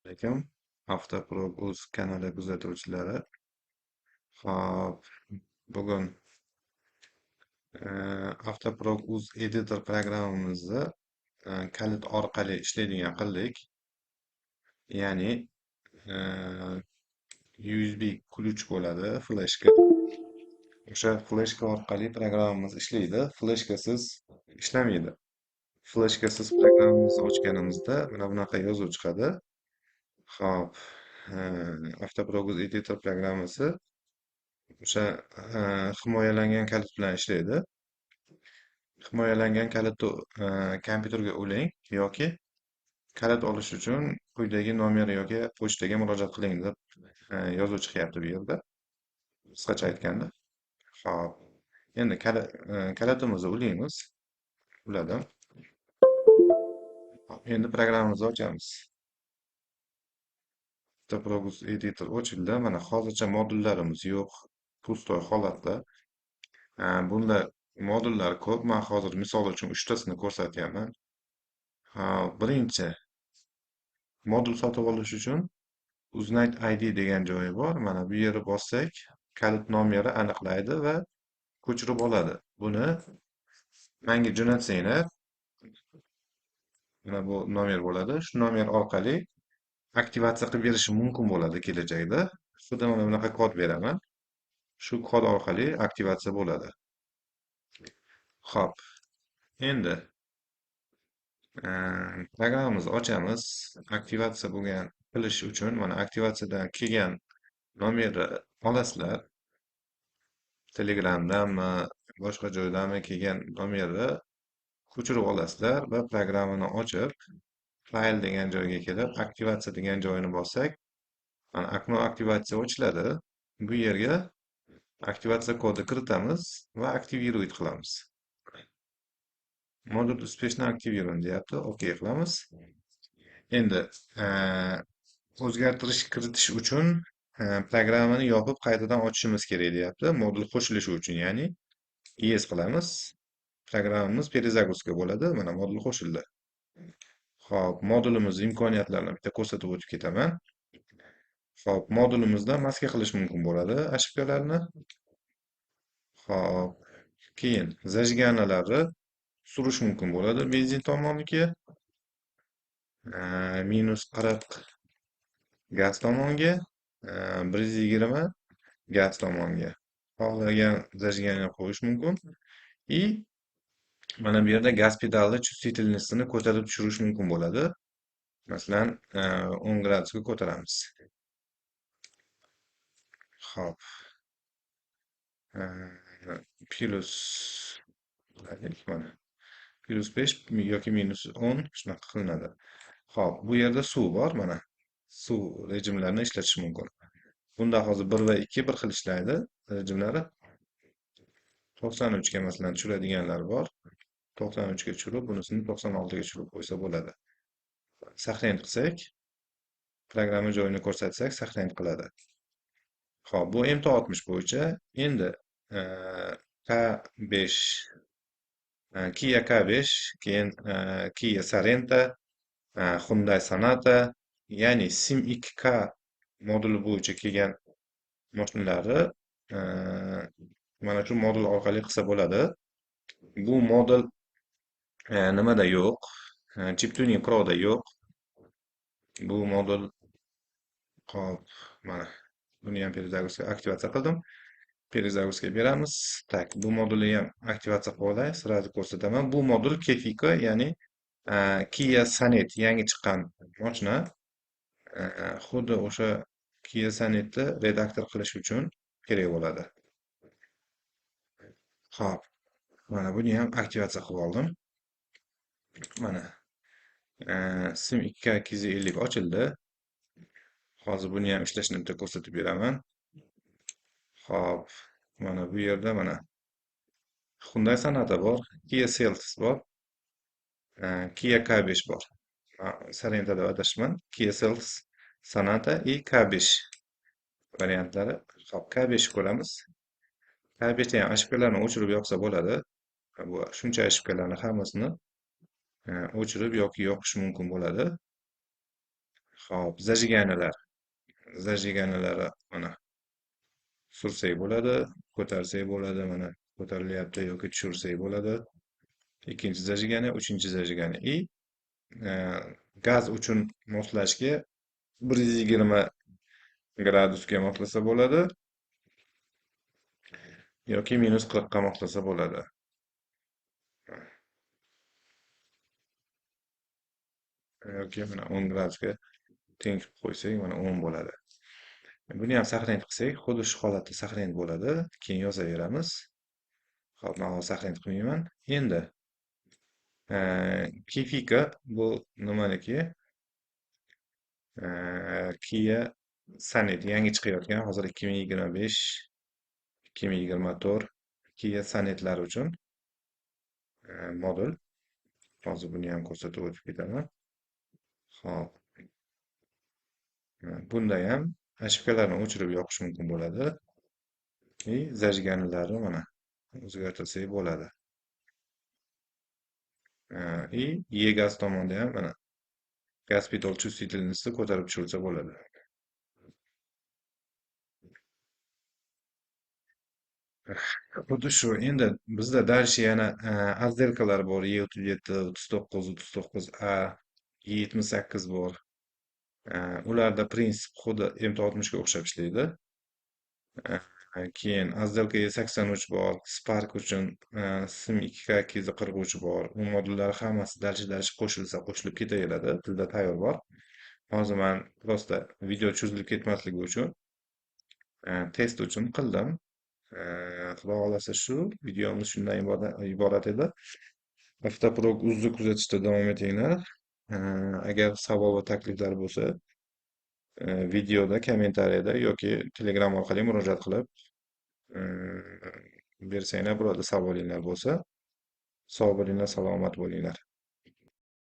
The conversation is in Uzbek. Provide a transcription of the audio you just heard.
Alaykum. Avtoprog.uz kanali kuzatuvchilari. Hop, bugun Avtoprog.uz editor programmamizni kalit orqali ishlaydigan qildik. Ya'ni e, USB ключ bo'ladi fleshka. O'sha fleshka orqali programmamiz ishlaydi. Fleshkasiz ishlamaydi. Fleshkasiz programmamizni ochganimizda mana bunaqa yozuv chiqadi. Hop, Avtoprog.uz editor programmasi o'sha himoyalangan kalit bilan ishlaydi. Himoyalangan kalitni kompyuterga ulang yoki kalit olish uchun quyidagi nomer yoki pochtaga murojaat qiling deb yozuv chiqyapti bu yerda. Qisqacha aytganda. Xo'p. Endi kalitimizni ulaymiz. Uladim. Hop, endi programmamizni ochamiz. Avtoprog.uz editor ochildi. Mana hozircha modullarimiz yo'q. Pustoy holatda. Bunda modullar ko'p. Men hozir misol uchun 3 tasini ko'rsatyapman. Birinchi modul sotib olish uchun Uznayt ID degan joyi bor. Mana bu yerga bossak, kalit nomeri aniqlaydi va ko'chirib oladi. Buni menga jo'natsanglar, mana bu nomer bo'ladi. Shu nomer orqali aktivatsiya qilib berishi mumkin bo'ladi kelajakda. Xuddi mana bunaqa kod beraman. Shu kod orqali aktivatsiya bo'ladi. Xo'p, endi programmamizni ochamiz. Aktivatsiya bo'lgan qilish uchun mana aktivatsiyadan kelgan nomerni olasizlar. Telegramdanmi, boshqa joydanmi kelgan nomerni ko'chirib olasizlar va programmani ochib, fayl degan joyga kelib, aktivatsiya degan joyini bossak, mana okno aktivatsiya ochiladi. Bu yerga aktivatsiya kodi kiritamiz va aktiviruет qilamiz. Modul успешно активирован deyapti. OK qilamiz. Endi o'zgartirish kiritish uchun programmani yopib qaytadan ochishimiz kerak deyapti. Modul qo'shilishi uchun, ya'ni yes qilamiz. Programmamiz перезагрузка bo'ladi. Mana modul qo'shildi. Xo'p, modulimiz imkoniyatlarini bitta ko'rsatib o'tib ketaman. Xo'p, modulimizda maska qilish mumkin bo'ladi ошибкаlarni. Xo'p, keyin zajganalari surish mumkin bo'ladi benzin tomoniga. -40 gaz tomonga, 120 gaz tomonga. Xohlagan zajganga qo'yish mumkin. И mana bu yerda gaz pedalida чувствительностьni ko'tarib tushirish mumkin bo'ladi. Masalan, 10 gradusga ko'taramiz. Xo'p. Plus mana +5 yoki -10 shunaqa qilinadi. Xo'p, bu yerda suv bor mana. Suv rejimlarini ishlatish mumkin. Bunda hozir 1 va 2 bir xil ishlaydi rejimlari. 93 ga masalan tushiradiganlar bor. 93 ga tushirib, bunisini 96 ga tushirib qo'ysa bo'ladi. Saqlanib qilsak, programma joyini ko'rsatsak, saqlanib qiladi. Xo'p, bu M60 bo'yicha. Endi K5 Kia K5, keyin Kia Sorento, Hyundai Sonata, ya'ni Sim2K moduli bo'yicha kelgan mashinalari mana shu modul orqali qilsa bo'ladi. Bu modul nimada yo'q? Chiptuning Pro'da yo'q. Bu modul hop, mana buni ham перезагрузка aktivatsiya qildim. Перезагрузка beramiz. Tak, bu modulni ham aktivatsiya qilib olay, sразу ko'rsataman. Bu modul Kefiko, ya'ni Kia Sonet yangi chiqqan mashina. Xuddi o'sha Kia Sonetni redaktor qilish uchun kerak bo'ladi. Xo'p, mana buni ham aktivatsiya qilib oldim. Mana Sim2K 250 ochildi. Hozir buni ham ishlashini bitta ko'rsatib beraman. Xo'p, mana bu yerda mana Hyundai Sonata bor, Kia Seltos bor, Kia K5 bor. Sorento deb adashman. Kia Seltos, Sonata и K5 variantlari. Xo'p, K5 ko'ramiz. K5da ham ошибкаlarni o'chirib yoqsa bo'ladi. Bu shuncha ошибкаlarni hammasini o'chirib yoki yoqish mumkin bo'ladi. Hop, zajiganalari mana sursak bo'ladi, ko'tarsak bo'ladi, mana ko'tarilyapti yoki tushirsak bo'ladi. Ikkinchi zajigani, uchinchi zajigani. E, gaz uchun moslashga 120 gradusga moslasa bo'ladi yoki -40 ga moslasa bo'ladi. Yoki mana 10 gradusga teng qilib qo'ysak, mana 10 bo'ladi. Buni ham saqlanib qilsak, xuddi shu holatda saqlanib bo'ladi. Keyin yozaveramiz. Hop, men hozir saqlanib qilmayman. Endi Kifika bu nimaniki? Kia Sonet yangi chiqayotgan, hozir 2025, 2024 Kia Sonetlar uchun model. Hozir buni ham ko'rsatib o'tib ketaman. Hop, bunda ham ошибкаlarni o'chirib yoqish mumkin bo'ladi. Zajganlari mana o'zgartirsak bo'ladi. И gaz tomonda ham mana gaz pedal чувствительностьni ko'tarib tushirsa bo'ladi. Xuddi shu. Endi bizda дальше yana azdelkalar bor. E37, 39, 39A, E78 bor. Ularda prinsip xuddi M60 ga o'xshab ishlaydi. Keyin azdelka E83 bor. Spark uchun Sim 2K 243 bor. U modullar hammasi dalshi qo'shilsa qo'shilib ketaveradi. Tilda tayyor bor. Hozir men просто video cho'zilib ketmasligi uchun test uchun qildim. Xudo xohlasa shu videomiz shundan iborat edi. Avtoprog uzluq kuzatishda davom etinglar. Agar savol va takliflar bo'lsa, videoda, kommentariyada yoki Telegram orqali murojaat qilib bersanglar bo'ladi. Savolinglar bo'lsa, sog' bo'linglar, salomat bo'linglar.